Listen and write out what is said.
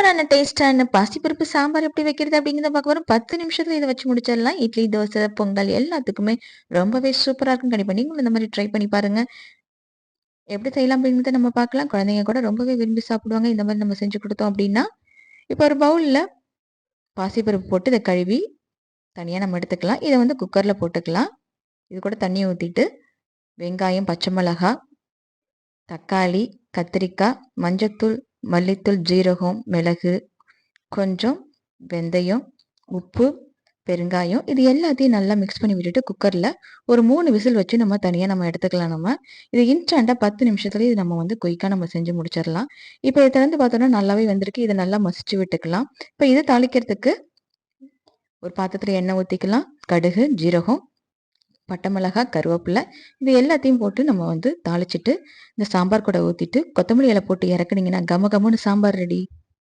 சூப்பரான டேஸ்டான பாசிப்பருப்பு சாம்பார் எப்படி வைக்கிறது அப்படிங்கிறத பார்க்க வரும். 10 நிமிஷத்துல இதை வச்சு முடிச்சிடலாம். இட்லி, தோசை, பொங்கல் எல்லாத்துக்குமே ரொம்பவே சூப்பரா இருக்கும். கண்டிப்பா நீங்களும் இந்த மாதிரி ட்ரை பண்ணி பாருங்க. எப்படி செய்யலாம் அப்படிங்கிறத நம்ம பார்க்கலாம். குழந்தைங்க கூட ரொம்பவே விரும்பி சாப்பிடுவாங்க இந்த மாதிரி நம்ம செஞ்சு கொடுத்தோம் அப்படின்னா. இப்போ ஒரு பவுல்ல பாசிப்பருப்பு போட்டு இதை கழுவி தனியா நம்ம எடுத்துக்கலாம். இதை வந்து குக்கர்ல போட்டுக்கலாம். இது கூட தண்ணி ஊத்திட்டு வெங்காயம், பச்சை மிளகாய், தக்காளி, கத்திரிக்காய், மஞ்சத்தூள், மல்லித்தூள், ஜீரகம், மிளகு, கொஞ்சம் வெந்தயம், உப்பு, பெருங்காயம் இது எல்லாத்தையும் நல்லா மிக்ஸ் பண்ணி விட்டுட்டு குக்கர்ல ஒரு 3 விசில் வச்சு நம்ம தனியா நம்ம எடுத்துக்கலாம். நம்ம இது இன்ஸ்டன்டா 10 நிமிஷத்துல இது நம்ம வந்து குயிக்கா நம்ம செஞ்சு முடிச்சிடலாம். இப்போ இதை திறந்து பார்த்தோம்னா நல்லாவே வந்திருக்கு. இதை நல்லா மசிச்சு விட்டுக்கலாம். இப்போ இதை தாளிக்கிறதுக்கு ஒரு பாத்திரத்துல எண்ணெய் ஊத்திக்கலாம். கடுகு, ஜீரகம், பட்டை மிளகாய், கருவேப்பிலை இது எல்லாத்தையும் போட்டு நம்ம வந்து தாளிச்சிட்டு இந்த சாம்பார் கூட ஊத்திட்டு கொத்தமல்லி இலை போட்டு இறக்குனீங்கன்னா கம கமன்னு சாம்பார் ரெடி.